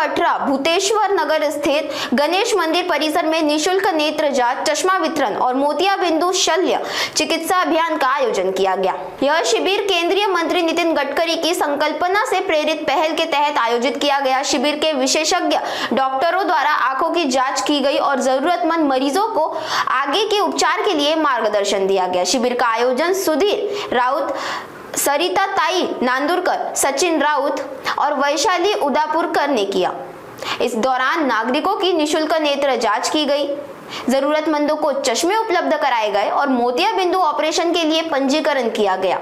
18 भूतेश्वर नगर स्थित गणेश मंदिर परिसर में निशुल्क नेत्र जांच, चश्मा वितरण और मोतियाबिंदु शल्य चिकित्सा अभियान का आयोजन किया गया। यह शिविर केंद्रीय मंत्री नितिन गडकरी की संकल्पना से प्रेरित पहल के तहत आयोजित किया गया। शिविर के विशेषज्ञ डॉक्टरों द्वारा आंखों की जांच की गई और जरूरतमंद मरीजों को आगे के उपचार के लिए मार्गदर्शन दिया गया। शिविर का आयोजन सुधीर राउत, सरिता ताई नांदुरकर, सचिन राउत और वैशाली उदापुरकर ने किया। इस दौरान नागरिकों की निशुल्क नेत्र जांच की गई, जरूरतमंदों को चश्मे उपलब्ध कराए गए और मोतियाबिंदु ऑपरेशन के लिए पंजीकरण किया गया।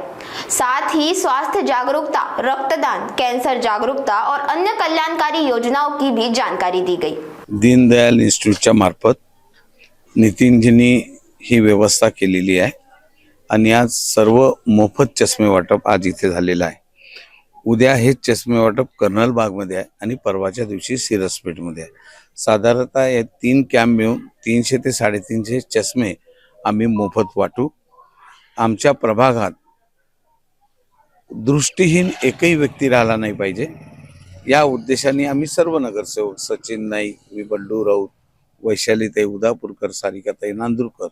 साथ ही स्वास्थ्य जागरूकता, रक्तदान, कैंसर जागरूकता और अन्य कल्याणकारी योजनाओं की भी जानकारी दी गई। दीनदयाल इन्स्टिट्यूटच्या मार्फत नितीनजींनी ही व्यवस्था केलेली आहे आणि आज सर्व मोफत चष्मे वाटप आज इथे झालेलं आहे। उद्या हे चष्मे वाटप कर्नल बागमध्ये आहे आणि परवाच्या दिवशी सिरसपेठमध्ये आहे। साधारणतः हे 3 कॅम्प मिळून 300 ते 350 चष्मे आम्ही मोफत वाटू। आमच्या प्रभागात दृष्टीहीन एकही व्यक्ती राहिला नाही पाहिजे या उद्देशाने आम्ही सर्व नगरसेवक सचिन नाईक, बंडू राऊत, वैशालीताई उदापुरकर, सारिकाताई नांदुरकर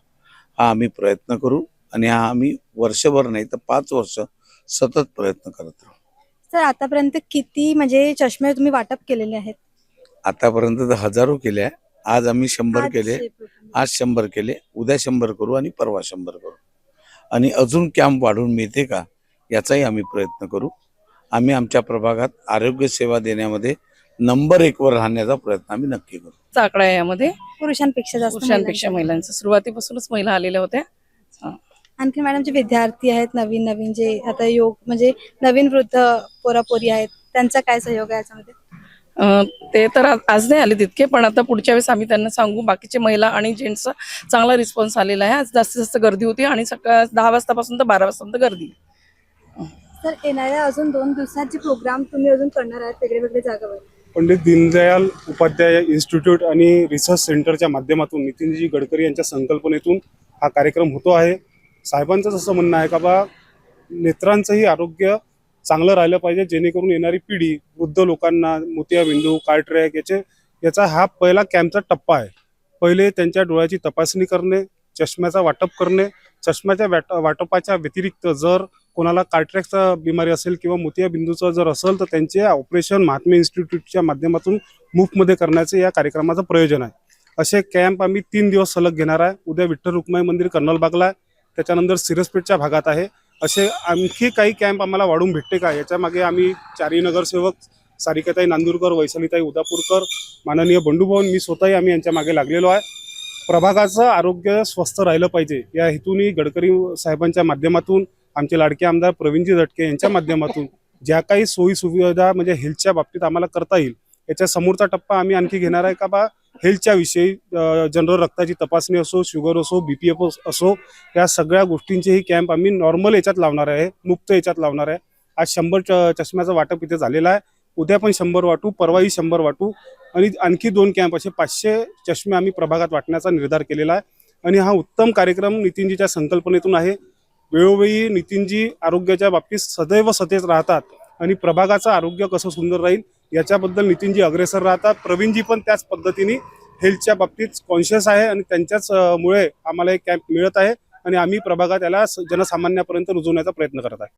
हा आम्ही प्रयत्न करू आणि हा आम्ही वर्षभर नाही तर 5 वर्ष सतत प्रयत्न करत राहू। सर, आतापर्यंत किती म्हणजे चष्मे तुम्ही वाटप केलेले आहेत? आतापर्यंत तर हजारो केले आहे। आज आम्ही 100 केले, आज 100 केले, उद्या 100 करू आणि परवा 100 करू आणि अजून कॅम्प वाढून मिळते का याचाही आम्ही प्रयत्न करू। आम्ही आमच्या प्रभागात आरोग्य सेवा देण्यामध्ये नंबर 1 वर राहण्याचा प्रयत्न आम्ही नक्की करू। आकडा आहे यामध्ये पुरुषांपेक्षा महिलांचं सुरुवातीपासूनच महिला आलेल्या होत्या। आणखी मॅडम, जे विद्यार्थी आहेत नवीन जे आता योग म्हणजे नवीन वृद्ध पोरापोरी आहेत, त्यांचा काय सहयोग आहे याच्यामध्ये? ते तर आज नाही आले तितके, पण आता पुढच्या वेळेस आम्ही त्यांना सांगू। बाकीचे महिला आणि जेंट्सचा चांगला रिस्पॉन्स आलेला आहे। आज जास्तीत जास्त गर्दी होती आणि सकाळ 10 वाजतापासून तर 12 वाजता गर्दी। सर, येणाऱ्या अजून 2 दिवसाचे प्रोग्राम तुम्ही अजून करणार आहात वेगवेगळ्या जागावर? पंडित दीनदयाल उपाध्याय इन्स्टिट्यूट आणि रिसर्च सेंटरच्या माध्यमातून नितीनजी गडकरी यांच्या संकल्पनेतून हा कार्यक्रम होतो आहे। साहेबांचं असं म्हणणं आहे का बा नेत्रांचंही आरोग्य चांगलं राहिलं पाहिजे, जेणेकरून येणारी पिढी वृद्ध लोकांना मोतियाबिंदू, कार्ट्रॅक याचा हा पहिला कॅम्पचा टप्पा आहे। पहिले त्यांच्या डोळ्याची तपासणी करणे, चष्म्याचा वाटप करणे, चष्म्याच्या वाटपाच्या व्यतिरिक्त जर कोणाला कार्ट्रॅकचा बिमारी असेल किंवा मोतियाबिंदूचा जर असेल तर त्यांचे ऑपरेशन महात्मा इन्स्टिट्यूटच्या माध्यमातून मुफ्तमध्ये करण्याचे या कार्यक्रमाचं प्रयोजन आहे। असे कॅम्प आम्ही 3 दिवस सलग घेणार आहे। उद्या विठ्ठल रुक्माई मंदिर कर्नल बागला आहे, त्याच्यानंतर सिरसपेठच्या भागात आहे। असे आणखी काही कॅम्प आम्हाला वाढून भेटते का याच्या मागे आम्ही 4 नगरसेवक सारिकाताई नांदुरकर, वैशालीताई उदापुरकर, माननीय बंडूभाऊ, मी स्वतःही आम्ही यांच्या मागे लागलेलो आहे। प्रभागाचं आरोग्य स्वस्थ राहिलं पाहिजे या हेतूने गडकरी साहेबांच्या माध्यमातून आमचे लाडके आमदार प्रवीणजी दटके यांच्या माध्यमातून ज्या काही सोयी सुविधा म्हणजे हेल्थच्या बाबतीत आम्हाला करता येईल याच्या समोरचा टप्पा आम्ही आणखी घेणार आहे का बा हेल्थच्या विषयी जनरल रक्ताची तपासणी असो, शुगर असो, BPF असो, या सगळ्या गोष्टींचेही कॅम्प आम्ही नॉर्मल याच्यात लावणार आहे, मुक्त याच्यात लावणार आहे। आज 100 चष्म्याचं वाटप इथे झालेलं आहे। उद्या पण 100 वाटू, परवाही 100 वाटू आणि आणखी 2 कॅम्प असे 500 चष्मे आम्ही प्रभागात वाटण्याचा निर्धार केलेला आहे। आणि हा उत्तम कार्यक्रम नितीनजीच्या संकल्पनेतून आहे। वेळोवेळी नितीनजी आरोग्याच्या बाबतीत सदैव सतेज राहतात आणि प्रभागाचं आरोग्य कसं सुंदर राहील याच्याबद्दल नितीनजी अग्रेसर राहतात। प्रवीणजी पण त्याच पद्धतीने हेल्थच्या बाबतीत कॉन्शियस आहे आणि त्यांच्याच मुळे आम्हाला एक कॅम्प मिळत आहे आणि आम्ही प्रभागात याला जनसामान्यापर्यंत रुजवण्याचा प्रयत्न करत आहे।